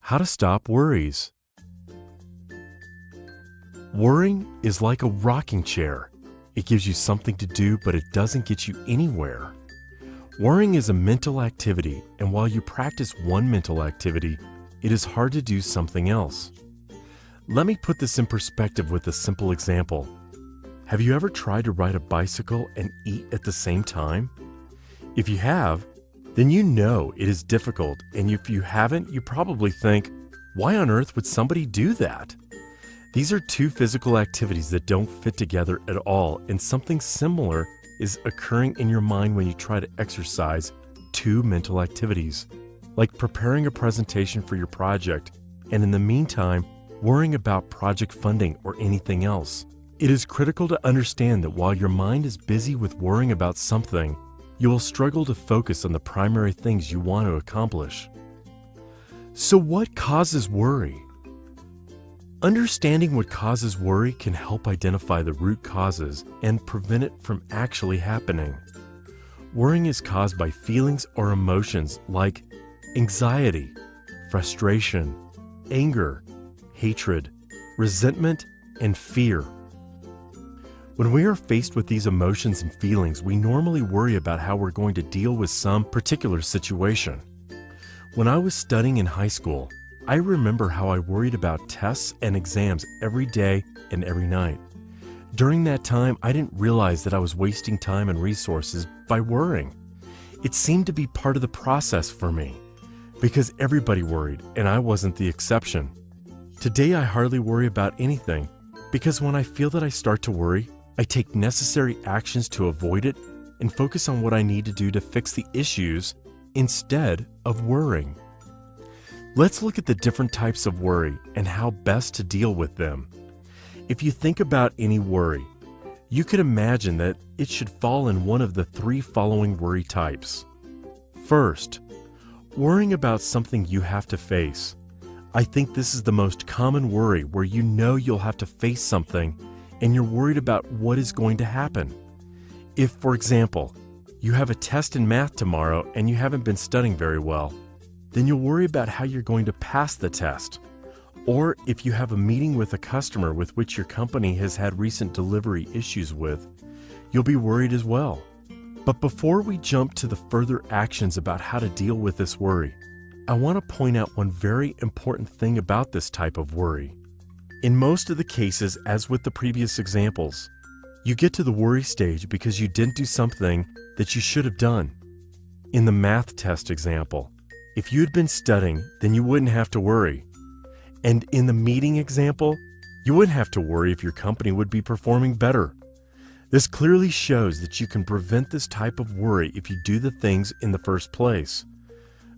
How to stop worries. Worrying is like a rocking chair. It gives you something to do, but it doesn't get you anywhere. Worrying is a mental activity, and while you practice one mental activity, it is hard to do something else. Let me put this in perspective with a simple example. Have you ever tried to ride a bicycle and eat at the same time? If you have, then you know it is difficult, and if you haven't, you probably think, why on earth would somebody do that? These are two physical activities that don't fit together at all, and something similar is occurring in your mind when you try to exercise two mental activities, like preparing a presentation for your project, and in the meantime, worrying about project funding or anything else. It is critical to understand that while your mind is busy with worrying about something, you will struggle to focus on the primary things you want to accomplish. So what causes worry? Understanding what causes worry can help identify the root causes and prevent it from actually happening. Worrying is caused by feelings or emotions like anxiety, frustration, anger, hatred, resentment, and fear. When we are faced with these emotions and feelings, we normally worry about how we're going to deal with some particular situation. When I was studying in high school, I remember how I worried about tests and exams every day and every night. During that time, I didn't realize that I was wasting time and resources by worrying. It seemed to be part of the process for me, because everybody worried and I wasn't the exception. Today, I hardly worry about anything, because when I feel that I start to worry, I take necessary actions to avoid it and focus on what I need to do to fix the issues instead of worrying. Let's look at the different types of worry and how best to deal with them. If you think about any worry, you could imagine that it should fall in one of the three following worry types. First, worrying about something you have to face. I think this is the most common worry, where you know you'll have to face something and you're worried about what is going to happen. If, for example, you have a test in math tomorrow and you haven't been studying very well, then you'll worry about how you're going to pass the test. Or if you have a meeting with a customer with which your company has had recent delivery issues with, you'll be worried as well. But before we jump to the further actions about how to deal with this worry, I want to point out one very important thing about this type of worry. In most of the cases, as with the previous examples, you get to the worry stage because you didn't do something that you should have done. In the math test example, if you had been studying, then you wouldn't have to worry. And in the meeting example, you wouldn't have to worry if your company would be performing better. This clearly shows that you can prevent this type of worry if you do the things in the first place.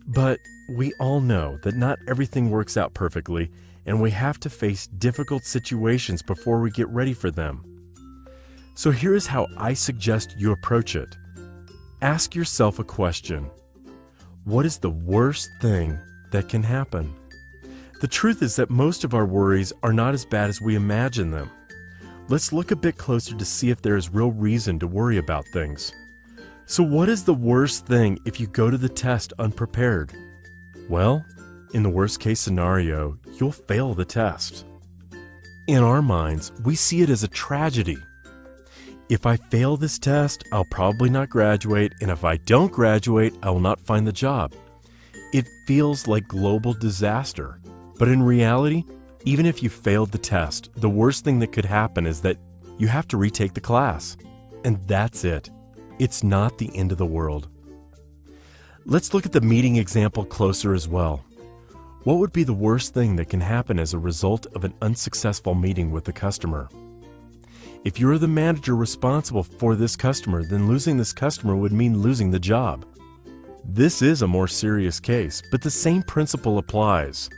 But we all know that not everything works out perfectly, and we have to face difficult situations before we get ready for them. So here is how I suggest you approach it. Ask yourself a question. What is the worst thing that can happen? The truth is that most of our worries are not as bad as we imagine them. Let's look a bit closer to see if there is real reason to worry about things. So what is the worst thing if you go to the test unprepared? Well, in the worst case scenario, you'll fail the test. In our minds, we see it as a tragedy. If I fail this test, I'll probably not graduate, and if I don't graduate, I will not find the job. It feels like global disaster. But in reality, even if you failed the test, the worst thing that could happen is that you have to retake the class. And that's it. It's not the end of the world. Let's look at the meeting example closer as well. What would be the worst thing that can happen as a result of an unsuccessful meeting with the customer? If you're the manager responsible for this customer, then losing this customer would mean losing the job. This is a more serious case, but the same principle applies.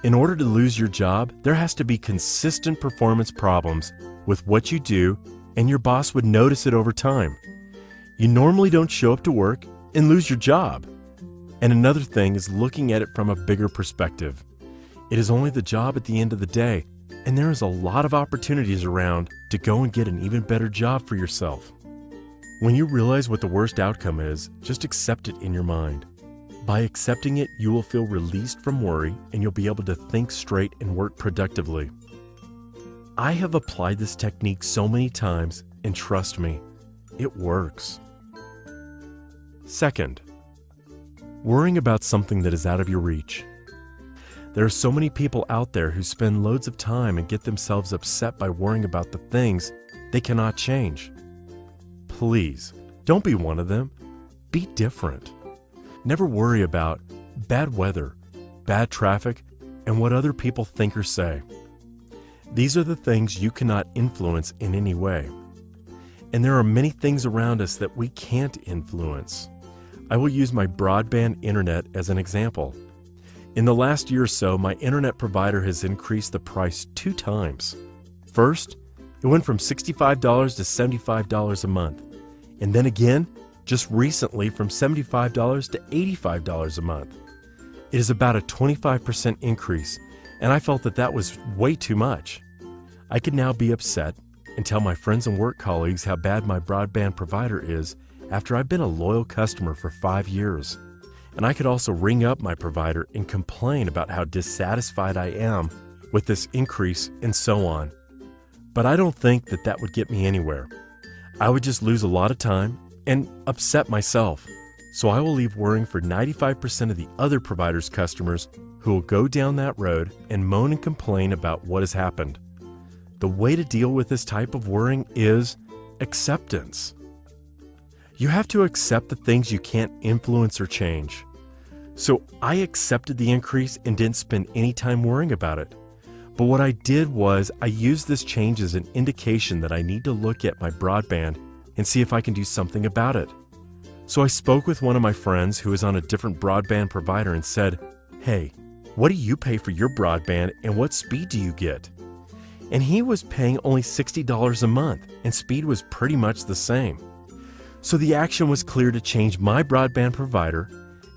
In order to lose your job, there has to be consistent performance problems with what you do, and your boss would notice it over time. You normally don't show up to work and lose your job. And another thing is looking at it from a bigger perspective. It is only the job at the end of the day, and there is a lot of opportunities around to go and get an even better job for yourself. When you realize what the worst outcome is, just accept it in your mind. By accepting it, you will feel released from worry and you'll be able to think straight and work productively. I have applied this technique so many times, and trust me, it works. Second, worrying about something that is out of your reach. There are so many people out there who spend loads of time and get themselves upset by worrying about the things they cannot change. Please, don't be one of them. Be different. Never worry about bad weather, bad traffic, and what other people think or say. These are the things you cannot influence in any way. And there are many things around us that we can't influence. I will use my broadband internet as an example. In the last year or so, my internet provider has increased the price 2 times. First, it went from $65 to $75 a month. And then again, just recently from $75 to $85 a month. It is about a 25% increase, and I felt that that was way too much. I could now be upset and tell my friends and work colleagues how bad my broadband provider is after I've been a loyal customer for 5 years. And I could also ring up my provider and complain about how dissatisfied I am with this increase and so on. But I don't think that that would get me anywhere. I would just lose a lot of time and upset myself. So I will leave worrying for 95% of the other provider's customers who will go down that road and moan and complain about what has happened. The way to deal with this type of worrying is acceptance. You have to accept the things you can't influence or change. So I accepted the increase and didn't spend any time worrying about it. But what I did was I used this change as an indication that I need to look at my broadband and see if I can do something about it. So I spoke with one of my friends who is on a different broadband provider and said, "Hey, what do you pay for your broadband and what speed do you get?" And he was paying only $60 a month and speed was pretty much the same. So the action was clear to change my broadband provider,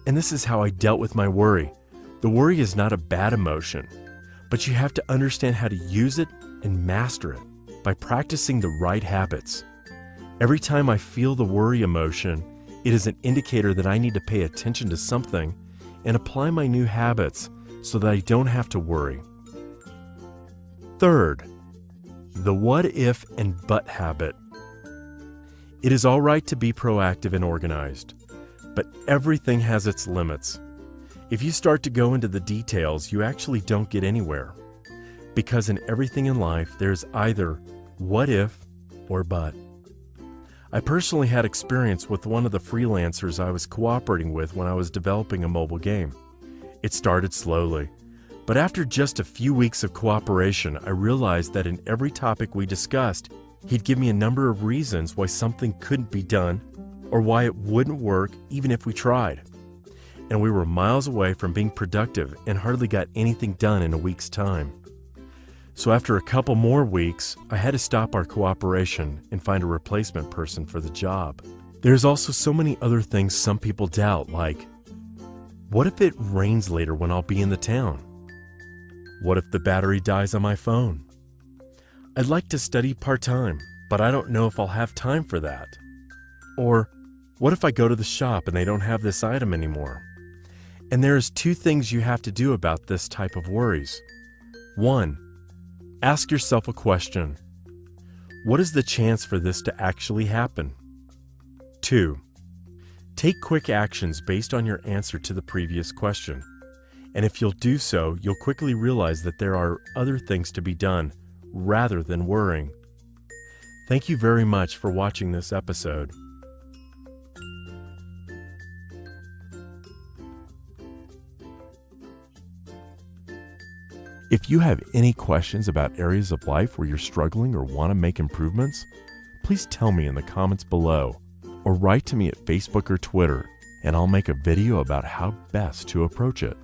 and this is how I dealt with my worry. The worry is not a bad emotion, but you have to understand how to use it and master it by practicing the right habits. Every time I feel the worry emotion, it is an indicator that I need to pay attention to something and apply my new habits so that I don't have to worry. Third, the what if and but habit. It is all right to be proactive and organized, but everything has its limits. If you start to go into the details, you actually don't get anywhere. Because in everything in life, there's either what if or but. I personally had experience with one of the freelancers I was cooperating with when I was developing a mobile game. It started slowly, but after just a few weeks of cooperation, I realized that in every topic we discussed, he'd give me a number of reasons why something couldn't be done or why it wouldn't work even if we tried. And we were miles away from being productive and hardly got anything done in a week's time. So after a couple more weeks, I had to stop our cooperation and find a replacement person for the job. There's also so many other things some people doubt, like, what if it rains later when I'll be in the town? What if the battery dies on my phone? I'd like to study part-time, but I don't know if I'll have time for that. Or, what if I go to the shop and they don't have this item anymore? And there's 2 things you have to do about this type of worries. 1, ask yourself a question. What is the chance for this to actually happen? 2, take quick actions based on your answer to the previous question. And if you'll do so, you'll quickly realize that there are other things to be done rather than worrying. Thank you very much for watching this episode. If you have any questions about areas of life where you're struggling or want to make improvements, please tell me in the comments below or write to me at Facebook or Twitter, and I'll make a video about how best to approach it.